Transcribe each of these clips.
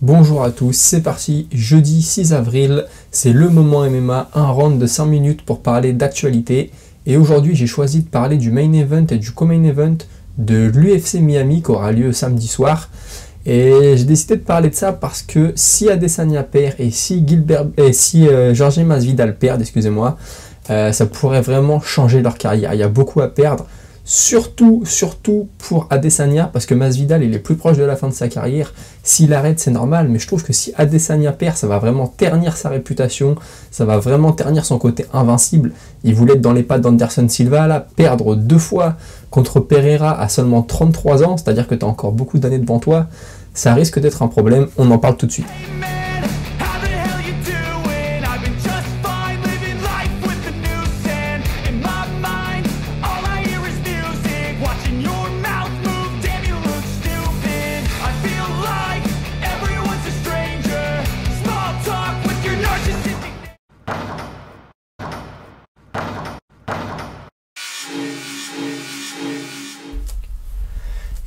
Bonjour à tous, c'est parti, jeudi 6 avril, c'est le moment MMA, un round de 5 minutes pour parler d'actualité. Et aujourd'hui j'ai choisi de parler du main event et du co-main event de l'UFC Miami qui aura lieu samedi soir. Et j'ai décidé de parler de ça parce que si Adesanya perd et si Jorge Masvidal perd, excusez-moi, ça pourrait vraiment changer leur carrière. Il y a beaucoup à perdre. Surtout pour Adesanya, parce que Masvidal il est plus proche de la fin de sa carrière. S'il arrête, c'est normal, mais je trouve que si Adesanya perd, ça va vraiment ternir sa réputation, ça va vraiment ternir son côté invincible. Il voulait être dans les pattes d'Anderson Silva, là, perdre 2 fois contre Pereira à seulement 33 ans, c'est-à-dire que tu as encore beaucoup d'années devant toi, ça risque d'être un problème, on en parle tout de suite.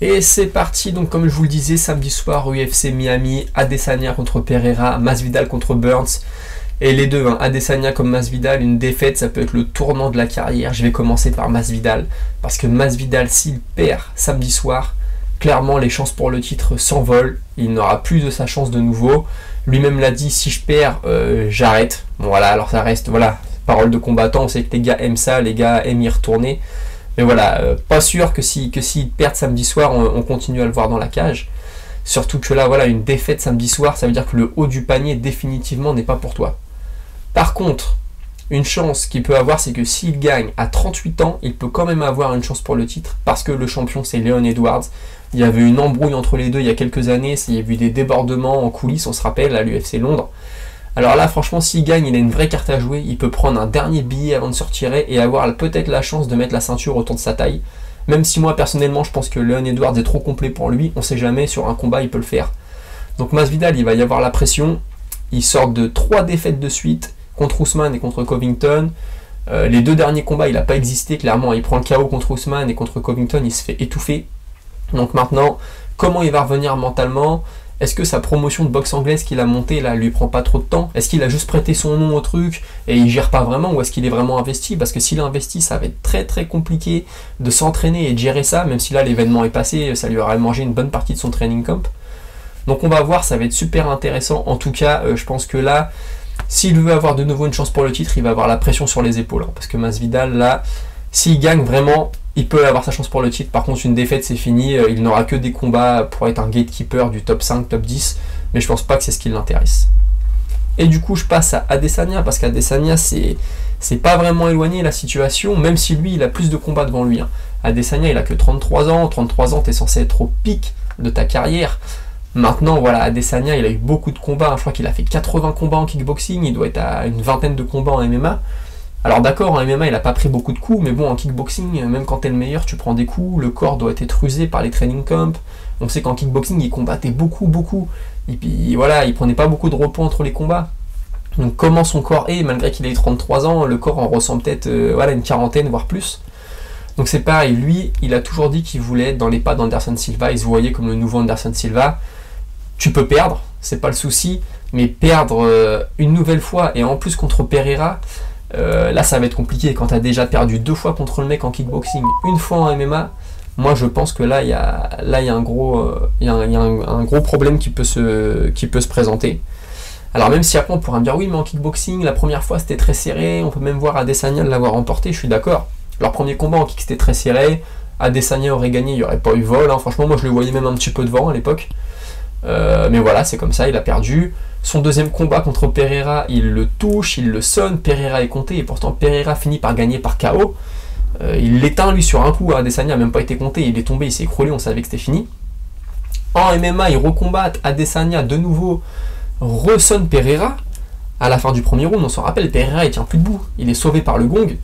Et c'est parti, donc comme je vous le disais, samedi soir UFC Miami, Adesanya contre Pereira, Masvidal contre Burns. Et les deux, Adesanya comme Masvidal, une défaite, ça peut être le tournant de la carrière. Je vais commencer par Masvidal, parce que Masvidal, s'il perd samedi soir, clairement les chances pour le titre s'envolent. Il n'aura plus de sa chance de nouveau. Lui-même l'a dit, si je perds, j'arrête. Bon, voilà, alors ça reste, voilà, parole de combattant, on sait que les gars aiment ça, les gars aiment y retourner. Mais voilà, pas sûr que s'ils perdent samedi soir, on continue à le voir dans la cage. Surtout que là, voilà, une défaite samedi soir, ça veut dire que le haut du panier, définitivement, n'est pas pour toi. Par contre, une chance qu'il peut avoir, c'est que s'il gagne à 38 ans, il peut quand même avoir une chance pour le titre, parce que le champion, c'est Leon Edwards. Il y avait une embrouille entre les deux il y a quelques années, il y a eu des débordements en coulisses, on se rappelle, à l'UFC Londres. Alors là, franchement, s'il gagne, il a une vraie carte à jouer. Il peut prendre un dernier billet avant de se retirer et avoir peut-être la chance de mettre la ceinture autour de sa taille. Même si moi, personnellement, je pense que Leon Edwards est trop complet pour lui. On ne sait jamais, sur un combat, il peut le faire. Donc Masvidal, il va y avoir la pression. Il sort de 3 défaites de suite contre Usman et contre Covington. Les 2 derniers combats, il n'a pas existé. Clairement, il prend le KO contre Usman et contre Covington, il se fait étouffer. Donc maintenant, comment il va revenir mentalement ? Est-ce que sa promotion de boxe anglaise qu'il a montée là lui prend pas trop de temps? Est-ce qu'il a juste prêté son nom au truc et il gère pas vraiment, ou est-ce qu'il est vraiment investi? Parce que s'il est investi, ça va être très compliqué de s'entraîner et de gérer ça, même si là l'événement est passé, ça lui aurait mangé une bonne partie de son training camp. Donc on va voir, ça va être super intéressant. En tout cas, je pense que là, s'il veut avoir de nouveau une chance pour le titre, il va avoir la pression sur les épaules. Parce que Masvidal, là, s'il gagne vraiment, il peut avoir sa chance pour le titre. Par contre, une défaite, c'est fini. Il n'aura que des combats pour être un gatekeeper du top 5, top 10. Mais je pense pas que c'est ce qui l'intéresse. Et du coup, je passe à Adesanya, parce qu'Adesanya, c'est pas vraiment éloigné la situation, même si lui, il a plus de combats devant lui. Adesanya, il a que 33 ans. 33 ans, t'es censé être au pic de ta carrière. Maintenant, voilà, Adesanya, il a eu beaucoup de combats. Je crois qu'il a fait 80 combats en kickboxing. Il doit être à une vingtaine de combats en MMA. Alors d'accord, en MMA, il n'a pas pris beaucoup de coups, mais bon, en kickboxing, même quand t'es le meilleur, tu prends des coups, le corps doit être usé par les training camps. On sait qu'en kickboxing, il combattait beaucoup. Et puis voilà, il prenait pas beaucoup de repos entre les combats. Donc comment son corps est, malgré qu'il ait 33 ans, le corps en ressent peut-être voilà, une quarantaine, voire plus. Donc c'est pareil, lui, il a toujours dit qu'il voulait être dans les pas d'Anderson Silva, il se voyait comme le nouveau Anderson Silva. Tu peux perdre, c'est pas le souci, mais perdre une nouvelle fois, et en plus contre Pereira, là ça va être compliqué. Quand tu as déjà perdu 2 fois contre le mec en kickboxing, 1 fois en MMA, moi je pense que là il y a un gros problème qui peut se présenter. Alors même si après on pourra me dire oui, mais en kickboxing la première fois c'était très serré, on peut même voir Adesanya l'avoir remporté, je suis d'accord. Leur premier combat en kick c'était très serré, Adesanya aurait gagné, il n'y aurait pas eu vol, franchement moi je le voyais même un petit peu devant à l'époque. Mais voilà, c'est comme ça, il a perdu. Son deuxième combat contre Pereira, il le touche, il le sonne, Pereira est compté, et pourtant Pereira finit par gagner par KO. Il l'éteint lui sur un coup, Adesanya n'a même pas été compté, il est tombé, il s'est écroulé, on savait que c'était fini. En MMA, ils recombattent, Adesanya de nouveau ressonne Pereira. À la fin du premier round, on s'en rappelle, Pereira il tient plus debout, il est sauvé par le gong.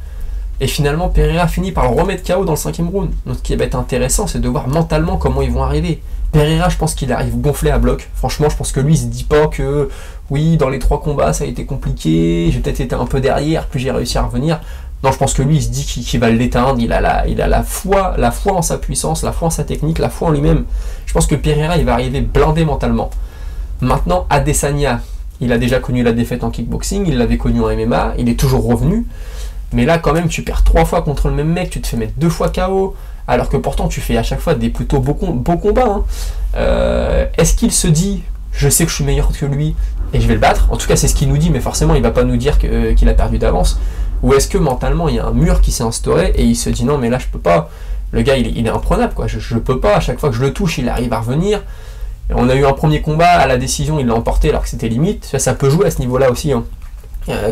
Et finalement, Pereira finit par le remettre KO dans le 5e round. Donc ce qui va être intéressant, c'est de voir mentalement comment ils vont arriver. Pereira, je pense qu'il arrive gonflé à bloc. Franchement, je pense que lui, il se dit pas que oui, dans les 3 combats, ça a été compliqué, j'ai peut-être été un peu derrière, puis j'ai réussi à revenir. Non, je pense que lui, il se dit qu'il va l'éteindre, il a la foi en sa puissance, la foi en sa technique, la foi en lui-même. Je pense que Pereira, il va arriver blindé mentalement. Maintenant, Adesanya, il a déjà connu la défaite en kickboxing, il l'avait connu en MMA, il est toujours revenu. Mais là, quand même, tu perds 3 fois contre le même mec, tu te fais mettre 2 fois KO, alors que pourtant, tu fais à chaque fois des plutôt beaux combats. Hein. Est-ce qu'il se dit, je sais que je suis meilleur que lui, et je vais le battre? En tout cas, c'est ce qu'il nous dit, mais forcément, il va pas nous dire qu'il a perdu d'avance. Ou est-ce que mentalement, il y a un mur qui s'est instauré, et il se dit, non, mais là, je peux pas. Le gars, il est imprenable, quoi. Je peux pas, à chaque fois que je le touche, il arrive à revenir. On a eu un premier combat à la décision, il l'a emporté alors que c'était limite. Ça peut jouer à ce niveau-là aussi. Hein.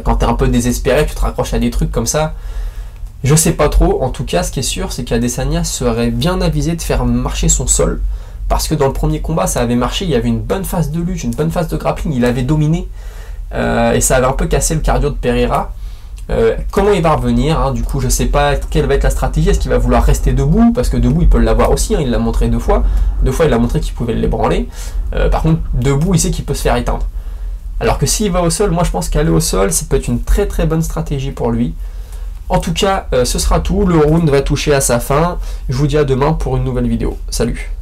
Quand t'es un peu désespéré, tu te raccroches à des trucs comme ça. Je sais pas trop. En tout cas, ce qui est sûr, c'est qu'Adesanya serait bien avisé de faire marcher son sol. Parce que dans le premier combat, ça avait marché. Il y avait une bonne phase de lutte, une bonne phase de grappling. Il avait dominé. Et ça avait un peu cassé le cardio de Pereira. Comment il va revenir, hein, du coup je sais pas quelle va être la stratégie, est-ce qu'il va vouloir rester debout, parce que debout il peut l'avoir aussi, hein, il l'a montré 2 fois, il a montré qu'il pouvait l'ébranler, par contre debout il sait qu'il peut se faire éteindre, alors que s'il va au sol, moi je pense qu'aller au sol ça peut être une très très bonne stratégie pour lui. En tout cas ce sera tout, le round va toucher à sa fin, je vous dis à demain pour une nouvelle vidéo, salut.